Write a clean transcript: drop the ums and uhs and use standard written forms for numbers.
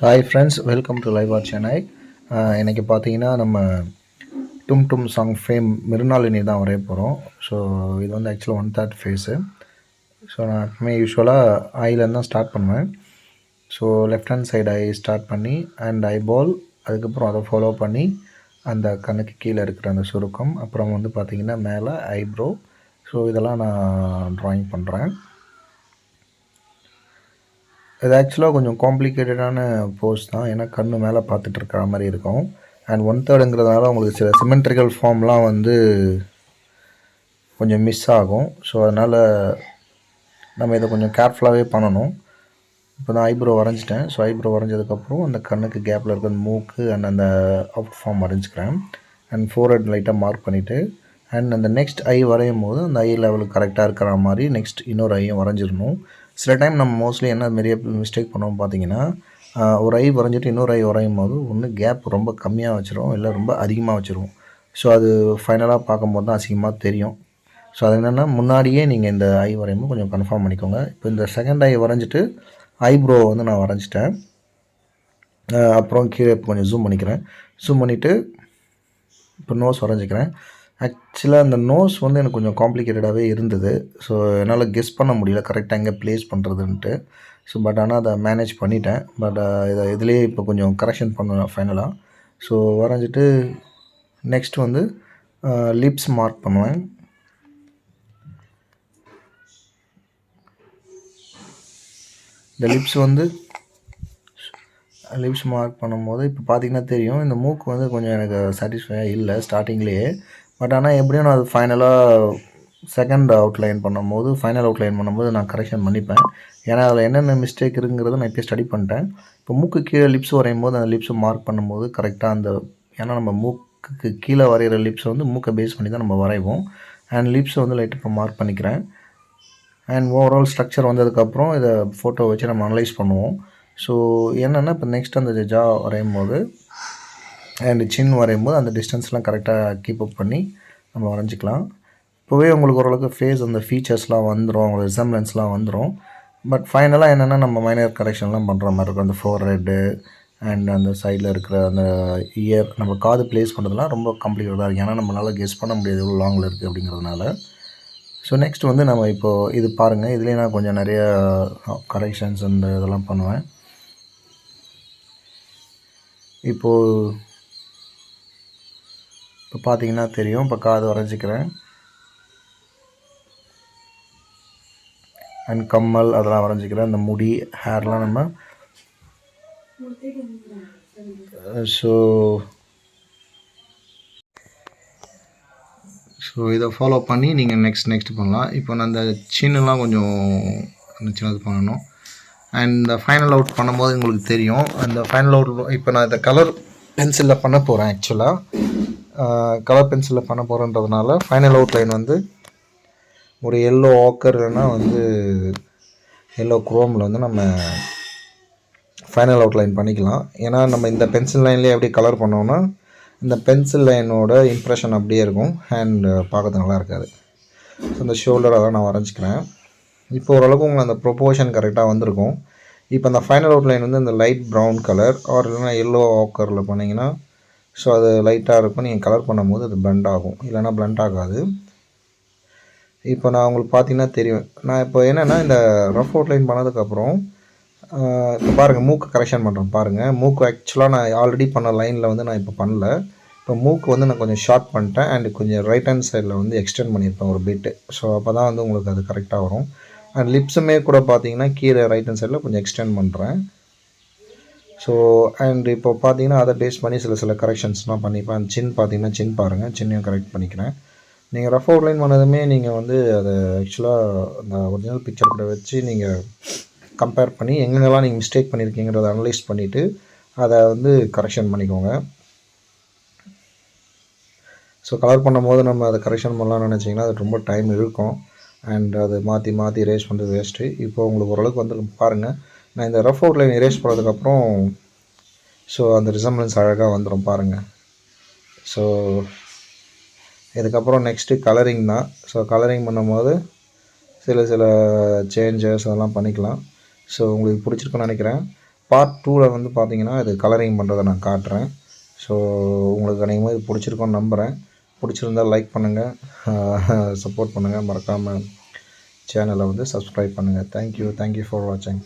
Hi friends, welcome to live R Chennai. இன்றைக்கி பார்த்தீங்கன்னா நம்ம டும் டும் சாங் ஃபேம் மிருனாளினி தான் வரைய போகிறோம். ஸோ இது வந்து ஆக்சுவலாக 1/3 ஃபேஸு. ஸோ நான் எப்பவுமே யூஸ்வலாக ஐலேருந்து தான் ஸ்டார்ட் பண்ணுவேன். So left hand side I start பண்ணி அண்ட் ஐபால், அதுக்கப்புறம் அதை ஃபாலோ பண்ணி அந்த கண்ணுக்கு கீழே இருக்கிற அந்த சுருக்கம், அப்புறம் வந்து பார்த்திங்கன்னா மேலே ஐப்ரோ. ஸோ இதெல்லாம் நான் ட்ராயிங் பண்ணுறேன். இது ஆக்சுவலாக கொஞ்சம் காம்ப்ளிகேட்டடான போஸ் தான், ஏன்னா கண்ணு மேலே பார்த்துட்டு இருக்கிற மாதிரி இருக்கும். அண்ட் 1/3ங்கிறதுனால உங்களுக்கு சில சிமெண்ட்ரிக்கல் ஃபார்ம்லாம் வந்து கொஞ்சம் மிஸ் ஆகும். ஸோ அதனால் நம்ம இதை கொஞ்சம் கேர்ஃபுல்லாகவே பண்ணணும். இப்போ நான் ஐப்ரோ வரைஞ்சிட்டேன். ஸோ ஐப்ரோ வரைஞ்சதுக்கப்புறம் அந்த கண்ணுக்கு கேப்பில் இருக்கிற மூக்கு அண்ட் அந்த அவுட் ஃபார்ம் வரைஞ்சிக்கிறேன். அண்ட் ஃபோர்ஹெட் லைட்டாக மார்க் பண்ணிவிட்டு அண்ட் அந்த நெக்ஸ்ட் ஐ வரையும் போது அந்த ஐ லெவலுக்கு கரெக்டாக இருக்கிற மாதிரி நெக்ஸ்ட் இன்னொரு ஐயும் வரைஞ்சிடணும். சில டைம் நம்ம மோஸ்ட்லி என்ன மாரியே மிஸ்டேக் பண்ணுவோம் பார்த்தீங்கன்னா, ஒரு ஐ வரைஞ்சிட்டு இன்னொரு ஐ வரையும் போது ஒன்று கேப் ரொம்ப கம்மியாக வச்சுருவோம், இல்லை ரொம்ப அதிகமாக வச்சுருவோம். ஸோ அது ஃபைனலாக பார்க்கும்போது தான் அசிங்கமாக தெரியும். ஸோ அது என்னென்னா, முன்னாடியே நீங்கள் இந்த ஐ வரையும்போது கொஞ்சம் கன்ஃபார்ம் பண்ணிக்கோங்க. இப்போ இந்த செகண்ட் ஐ வரைஞ்சிட்டு ஐப்ரோ வந்து நான் வரைஞ்சிட்டேன். அப்புறம் கீழே கொஞ்சம் ஜூம் பண்ணிக்கிறேன். ஜூம் பண்ணிவிட்டு இப்போ நோஸ் வரைஞ்சிக்கிறேன். ஆக்சுவலாக அந்த நோஸ் வந்து எனக்கு கொஞ்சம் காம்ப்ளிகேட்டடாகவே இருந்தது. ஸோ என்னால் கெஸ் பண்ண முடியல கரெக்டாக எங்கே ப்ளேஸ் பண்ணுறதுன்ட்டு. ஸோ பட் ஆனால் அதை மேனேஜ் பண்ணிட்டேன். பட் இதை இதுலேயே இப்போ கொஞ்சம் கரெக்ஷன் பண்ணுவேன் ஃபைனலாக. ஸோ வரைஞ்சிட்டு நெக்ஸ்ட் வந்து லிப்ஸ் மார்க் பண்ணுவேன். இந்த லிப்ஸ் மார்க் பண்ணும்போது இப்போ பார்த்தீங்கன்னா தெரியும், இந்த மூக்கு வந்து கொஞ்சம் எனக்கு சாட்டிஸ்ஃபையாக இல்லை ஸ்டார்டிங்லேயே. பட் ஆனால் எப்படியும் நான் அது ஃபைனலாக செகண்ட் அவுட்லைன் பண்ணும்போது நான் கரெக்ஷன் பண்ணிப்பேன். ஏன்னா அதில் என்னென்ன மிஸ்டேக் இருக்குங்கிறத நான் இப்போ ஸ்டடி பண்ணிட்டேன். இப்போ மூக்கு கீழே லிப்ஸ் வரையும் போது அந்த லிப்ஸை மார்க் பண்ணும்போது கரெக்டாக அந்த, ஏன்னா நம்ம மூக்குக்கு கீழே வரைகிற லிப்ஸை வந்து மூக்கை பேஸ் பண்ணி தான் நம்ம வரைவோம். அண்ட் லிப்ஸை வந்து லைட்டாக இப்போ மார்க் பண்ணிக்கிறேன். அண்ட் ஓவரால் ஸ்ட்ரக்சர் வந்ததுக்கப்புறம் இதை ஃபோட்டோ வச்சு நம்ம அனலைஸ் பண்ணுவோம். ஸோ என்னென்னா இப்போ நெக்ஸ்ட் அந்த ஜா வரையும் போது அண்ட் சின் வரையும் போது அந்த டிஸ்டன்ஸ்லாம் கரெக்டாக கீப் அப் பண்ணி நம்ம வரைஞ்சிக்கலாம். இப்போவே உங்களுக்கு ஓரளவுக்கு ஃபேஸ் அந்த ஃபீச்சர்ஸ்லாம் வந்துடும், உங்களுக்கு ரிசம்ப்ளன்ஸ்லாம் வந்துடும். பட் ஃபைனலாக என்னென்னா நம்ம மைனர் கரெக்ஷன்லாம் பண்ணுற மாதிரி இருக்கும். அந்த ஃபோர்ஹெட்டு அண்ட் அந்த சைடில் இருக்கிற அந்த இயர், நம்ம காது ப்ளேஸ் பண்ணுறதுலாம் ரொம்ப காம்ப்ளிகேட்டடாக இருக்குது. ஏன்னா நம்மளால் கெஸ் பண்ண முடியாது எவ்வளோ லாங்கில் இருக்குது அப்படிங்கிறதுனால. ஸோ நெக்ஸ்ட் வந்து நம்ம இப்போது இது பாருங்கள், இதுலேயே நான் கொஞ்சம் நிறைய கரெக்ஷன்ஸ் அந்த இதெல்லாம் பண்ணுவேன். இப்போது பார்த்தீங்கன்னா தெரியும், இப்போ காது வரைஞ்சிக்கிறேன். அண்ட் கம்மல் அதெல்லாம் வரைஞ்சிக்கிறேன். இந்த முடி ஹேர்லாம் நம்ம ஸோ இதை ஃபாலோ பண்ணி நீங்கள் நெக்ஸ்ட் பண்ணலாம். இப்போ நான் அந்த சின்னெலாம் கொஞ்சம் சின்னது பண்ணணும். அண்ட் இந்த ஃபைனல் அவுட் பண்ணும்போது உங்களுக்கு தெரியும், அந்த ஃபைனல் அவுட் இப்போ நான் இந்த கலர் பென்சிலில் பண்ண போகிறேன். ஆக்சுவலாக கலர் பென்சிலில் பண்ண போகிறேன்றதுனால ஃபைனல் அவுட் லைன் வந்து ஒரு எல்லோ ஆக்கர் இல்லைன்னா வந்து எல்லோ குரோமில் வந்து நம்ம ஃபைனல் அவுட் லைன் பண்ணிக்கலாம். ஏன்னா நம்ம இந்த பென்சில் லைன்லேயே எப்படி கலர் பண்ணோம்னா இந்த பென்சில் லைனோட இம்ப்ரெஷன் அப்படியே இருக்கும், ஹேண்ட் பார்க்கறது நல்லா இருக்காது. ஸோ இந்த ஷோல்டர் அதான் நான் வரைஞ்சிக்கிறேன். இப்போ ஓரளவுக்கு உங்களுக்கு அந்த ப்ரொப்போர்ஷன் கரெக்டாக வந்திருக்கும். இப்போ அந்த ஃபைனல் அவுட் லைன் வந்து இந்த லைட் ப்ரௌன் கலர் ஆர் இல்லைனா எல்லோ ஆக்கரில் பண்ணிங்கன்னா ஸோ அது லைட்டாக இருக்கும். நீங்கள் கலர் பண்ணும்போது அது பிளண்ட் ஆகும், இல்லைனா பிளண்ட் ஆகாது. இப்போ நான் உங்களுக்கு பார்த்தீங்கன்னா தெரியும், நான் இப்போ என்னென்னா இந்த ரஃப் அவுட்லைன் பண்ணதுக்கப்புறம் இப்போ பாருங்கள் மூக்கு கரெக்ஷன் பண்ணுறேன். பாருங்கள் மூக்கு ஆக்சுவலாக நான் ஆல்ரெடி பண்ண லைனில் வந்து நான் இப்போ பண்ணல. இப்போ மூக்கு வந்து நான் கொஞ்சம் ஷார்ட் பண்ணிட்டேன் அண்ட் கொஞ்சம் ரைட் ஹேண்ட் சைடில் வந்து எக்ஸ்டெண்ட் பண்ணியிருப்பேன் ஒரு பிட்டு. ஸோ அப்போ தான் வந்து உங்களுக்கு அது கரெக்டாக வரும். அண்ட் லிப்ஸுமே கூட பார்த்தீங்கன்னா கீழே ரைட் ஹேண்ட் சைடில் கொஞ்சம் எக்ஸ்டெண்ட் பண்ணுறேன். ஸோ அண்ட் இப்போ பார்த்தீங்கன்னா அதை பேஸ் பண்ணி சில கரெக்ஷன்ஸ்லாம் பண்ணிப்பேன். அந்த சின் பார்த்தீங்கன்னா சின் பாருங்கள், சின்னையும் கரெக்ட் பண்ணிக்கிறேன். நீங்கள் ரஃப் அவுட்லைன் பண்ணதுமே நீங்கள் வந்து அதை ஆக்சுவலாக அந்த ஒரிஜினல் பிக்சர் கூட வச்சு நீங்கள் கம்பேர் பண்ணி எங்கெங்கெல்லாம் நீங்கள் மிஸ்டேக் பண்ணியிருக்கீங்கிறத அனலைஸ் பண்ணிவிட்டு அதை வந்து கரெக்ஷன் பண்ணிக்கோங்க. ஸோ கலர் பண்ணும்போது நம்ம அதை கரெக்ஷன் பண்ணலாம்னு நினச்சிங்கன்னா அது ரொம்ப டைம் இருக்கும் அண்ட் அது மாற்றி எரேஸ் பண்ணுறது வேஸ்ட்டு. இப்போ உங்களுக்கு ஓரளவுக்கு வந்து பாருங்கள், நான் இந்த ரஃப் அவுட்லைன் எரேஸ் பண்ணதுக்கப்புறம் ஸோ அந்த ரிசம்ப்ளன்ஸ் அழகாக வந்துடும் பாருங்கள். ஸோ இதுக்கப்புறம் நெக்ஸ்ட்டு கலரிங் தான். ஸோ கலரிங் பண்ணும்போது சில சேஞ்சஸ் அதெல்லாம் பண்ணிக்கலாம். ஸோ உங்களுக்கு பிடிச்சிருக்குன்னு நினைக்கிறேன். பார்ட் 2ல் வந்து பார்த்தீங்கன்னா இது கலரிங் பண்ணுறதை நான் காட்டுறேன். ஸோ உங்களுக்கு அநேகமாக இது பிடிச்சிருக்கோன்னு நம்புகிறேன். பிடிச்சிருந்தால் லைக் பண்ணுங்கள், சப்போர்ட் பண்ணுங்கள், மறக்காமல் சேனலை வந்து சப்ஸ்கிரைப் பண்ணுங்கள். தேங்க்யூ ஃபார் வாட்சிங்.